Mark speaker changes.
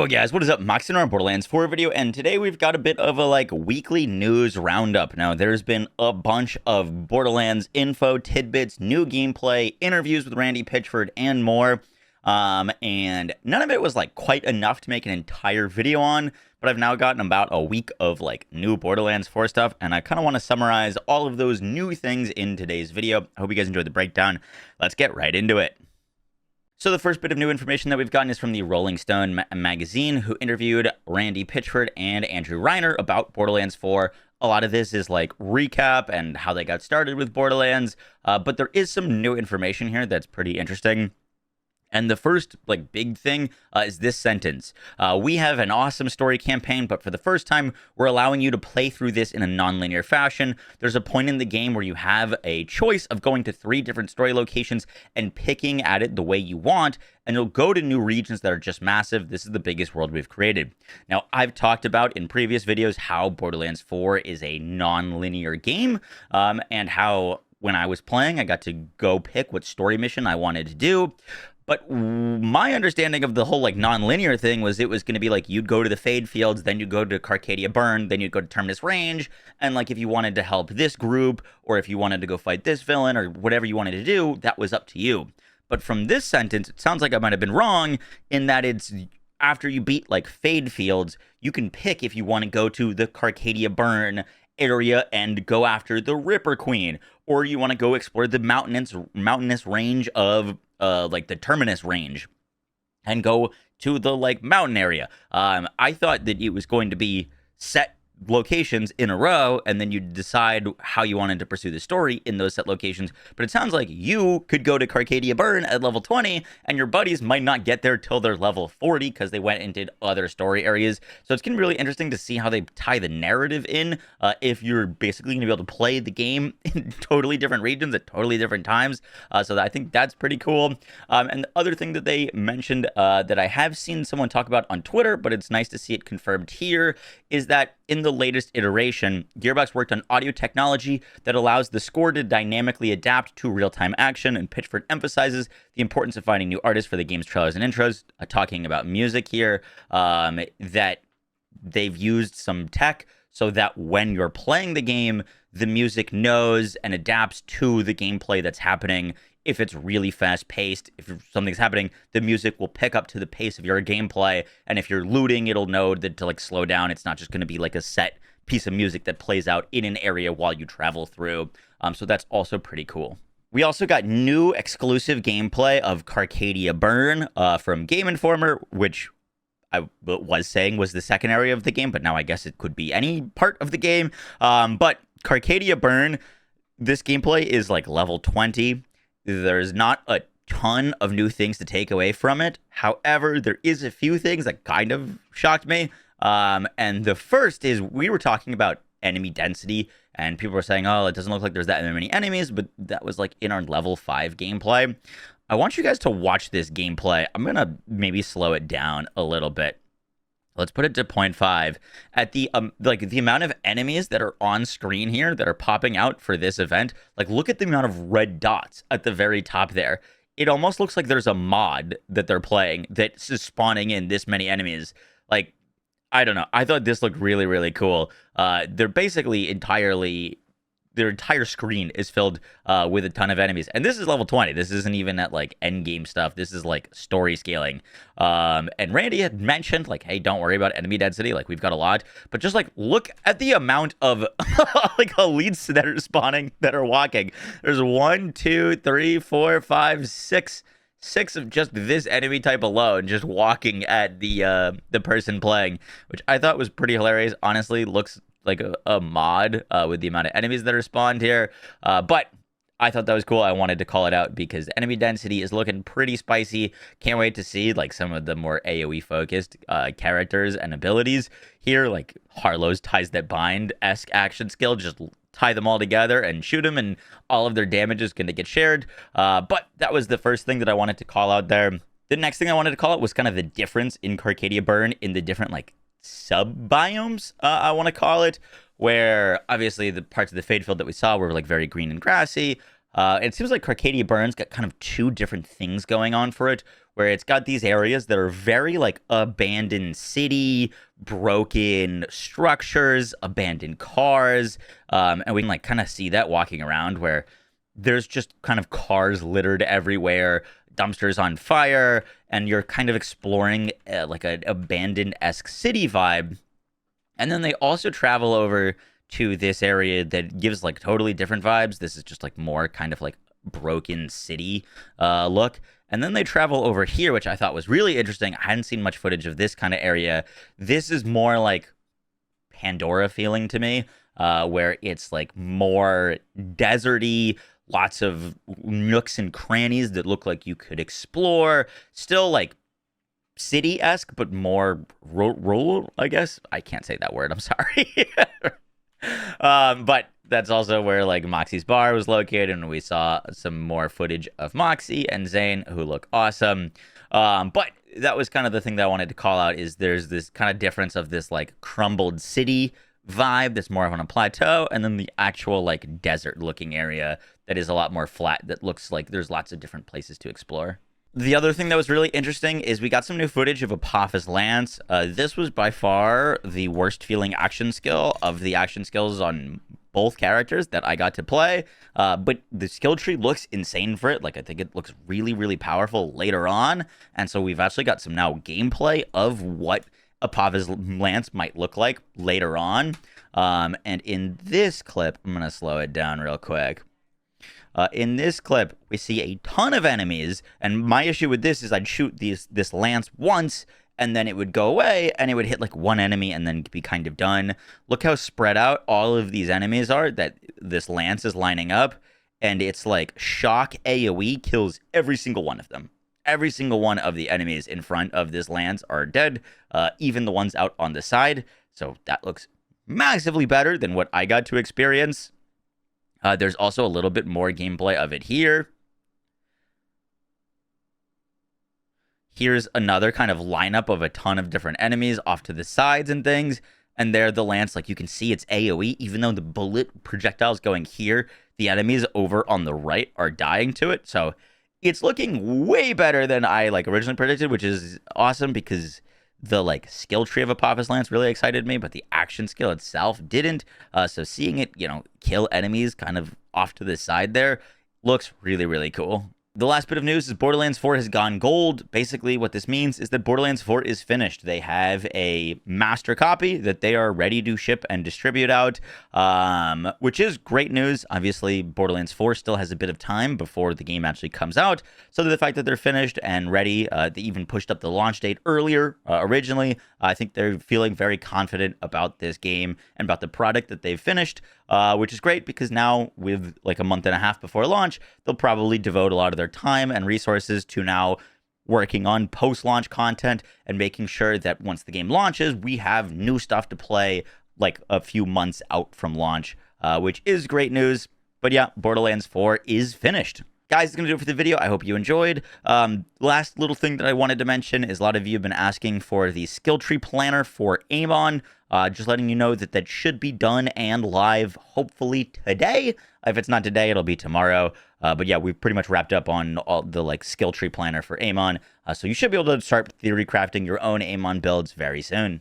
Speaker 1: Yo guys, what is up? Max in our Borderlands 4 video, and today we've got a bit of a weekly news roundup. Now, there's been a bunch of Borderlands info, tidbits, new gameplay, interviews with Randy Pitchford, and more. And none of it was quite enough to make an entire video on, but I've now gotten about a week of new Borderlands 4 stuff, and I kind of want to summarize all of those new things in today's video. I hope you guys enjoyed the breakdown. Let's get right into it. So the first bit of new information that we've gotten is from the Rolling Stone magazine, who interviewed Randy Pitchford and Andrew Reiner about Borderlands 4. A lot of this is recap and how they got started with Borderlands, but there is some new information here that's pretty interesting. And the first big thing is this sentence. We have an awesome story campaign, but for the first time, we're allowing you to play through this in a non-linear fashion. There's a point in the game where you have a choice of going to 3 different story locations and picking at it the way you want, and you'll go to new regions that are just massive. This is the biggest world we've created. Now, I've talked about in previous videos how Borderlands 4 is a non-linear game, and how when I was playing, I got to go pick what story mission I wanted to do. But my understanding of the whole non-linear thing was it was going to be you'd go to the Fade Fields, then you'd go to Carcadia Burn, then you'd go to Terminus Range, and if you wanted to help this group, or if you wanted to go fight this villain, or whatever you wanted to do, that was up to you. But from this sentence, it sounds like I might have been wrong in that it's after you beat Fade Fields, you can pick if you want to go to the Carcadia Burn area and go after the Ripper Queen, or you want to go explore the mountainous range of the Terminus Range and go to the mountain area. I thought that it was going to be set locations in a row, and then you decide how you wanted to pursue the story in those set locations. But it sounds like you could go to Carcadia Burn at level 20, and your buddies might not get there till they're level 40 because they went and did other story areas. So it's going to be really interesting to see how they tie the narrative in, if you're basically going to be able to play the game in totally different regions at totally different times. So I think that's pretty cool. And the other thing that they mentioned, that I have seen someone talk about on Twitter, but it's nice to see it confirmed here, is that in the latest iteration, Gearbox worked on audio technology that allows the score to dynamically adapt to real-time action, and Pitchford emphasizes the importance of finding new artists for the game's trailers and intros, talking about music here, that they've used some tech so that when you're playing the game, the music knows and adapts to the gameplay that's happening. If it's really fast-paced, if something's happening, the music will pick up to the pace of your gameplay. And if you're looting, it'll know that to slow down. It's not just going to be a set piece of music that plays out in an area while you travel through. So that's also pretty cool. We also got new exclusive gameplay of Carcadia Burn from Gameinformer, which I was saying was the second area of the game, but now I guess it could be any part of the game. But Carcadia Burn, this gameplay is level 20. There's not a ton of new things to take away from it. However, there is a few things that kind of shocked me. And the first is we were talking about enemy density, and people were saying, oh, it doesn't look like there's that many enemies, but that was in our level 5 gameplay. I want you guys to watch this gameplay. I'm going to maybe slow it down a little bit. Let's put it to 0.5. At the the amount of enemies that are on screen here that are popping out for this event, look at the amount of red dots at the very top there. It almost looks like there's a mod that they're playing that's just spawning in this many enemies. I don't know. I thought this looked really, really cool. They're basically their entire screen is filled with a ton of enemies. And this is level 20. This isn't even at end game stuff. This is story scaling. And Randy had mentioned hey, don't worry about enemy density. We've got a lot. But just look at the amount of elites that are spawning, that are walking. There's 1, 2, 3, 4, 5, 6 of just this enemy type alone, just walking at the person playing, which I thought was pretty hilarious. Honestly, looks like a mod with the amount of enemies that are spawned here. But I thought that was cool. I wanted to call it out because the enemy density is looking pretty spicy. Can't wait to see some of the more AoE focused characters and abilities here, Harlow's Ties That Bind-esque action skill. Just tie them all together and shoot them, and all of their damage is going to get shared. But that was the first thing that I wanted to call out there. The next thing I wanted to call out was kind of the difference in Carcadia Burn in the different sub-biomes, I want to call it, where obviously the parts of the Fade Field that we saw were very green and grassy. It seems like Carcadia Burn's got kind of 2 different things going on for it, where it's got these areas that are very like abandoned city, broken structures, abandoned cars, and we can like kind of see that walking around where there's just kind of cars littered everywhere, dumpsters on fire, and you're kind of exploring like an abandoned-esque city vibe. And then they also travel over to this area that gives like totally different vibes. This is just like more kind of like broken city look. And then they travel over here, which I thought was really interesting. I hadn't seen much footage of this kind of area. This is more like Pandora feeling to me, where it's like more deserty, lots of nooks and crannies that look like you could explore. Still like city-esque, but more rural, I guess. I can't say that word. I'm sorry. But that's also where like Moxie's bar was located, and we saw some more footage of Moxie and Zane, who look awesome. But that was kind of the thing that I wanted to call out, is there's this kind of difference of this like crumbled city vibe that's more of on a plateau, and then the actual like desert looking area that is a lot more flat, that looks like there's lots of different places to explore. The other thing that was really interesting is we got some new footage of Apophis Lance. This was by far the worst feeling action skill of the action skills on both characters that I got to play. But the skill tree looks insane for it. Like, I think it looks really, really powerful later on. And so we've actually got some now gameplay of what Apophis Lance might look like later on. And in this clip, I'm going to slow it down real quick. In this clip, we see a ton of enemies, and my issue with this is I'd shoot this lance once, and then it would go away, and it would hit like one enemy and then be kind of done. Look how spread out all of these enemies are that this lance is lining up, and it's like shock AoE kills every single one of them. Every single one of the enemies in front of this lance are dead, even the ones out on the side. So that looks massively better than what I got to experience. There's also a little bit more gameplay of it here. Here's another kind of lineup of a ton of different enemies off to the sides and things. And there, the lance, like you can see it's AoE, even though the bullet projectiles going here, the enemies over on the right are dying to it. So it's looking way better than I like originally predicted, which is awesome because the like skill tree of Apophis Lance really excited me, but the action skill itself didn't. So seeing it, kill enemies kind of off to the side there looks really, really cool. The last bit of news is Borderlands 4 has gone gold. Basically, what this means is that Borderlands 4 is finished. They have a master copy that they are ready to ship and distribute out, which is great news. Obviously, Borderlands 4 still has a bit of time before the game actually comes out. So the fact that they're finished and ready, they even pushed up the launch date earlier originally. I think they're feeling very confident about this game and about the product that they've finished, which is great because now with like a month and a half before launch, they'll probably devote a lot of their time and resources to now working on post-launch content and making sure that once the game launches, we have new stuff to play like a few months out from launch, which is great news. But yeah, Borderlands 4 is finished. Guys, that's going to do it for the video. I hope you enjoyed. Last little thing that I wanted to mention is a lot of you have been asking for the skill tree planner for Amon. Just letting you know that that should be done and live hopefully today. If it's not today, it'll be tomorrow. But yeah, we've pretty much wrapped up on all the like skill tree planner for Amon. So you should be able to start theory crafting your own Amon builds very soon.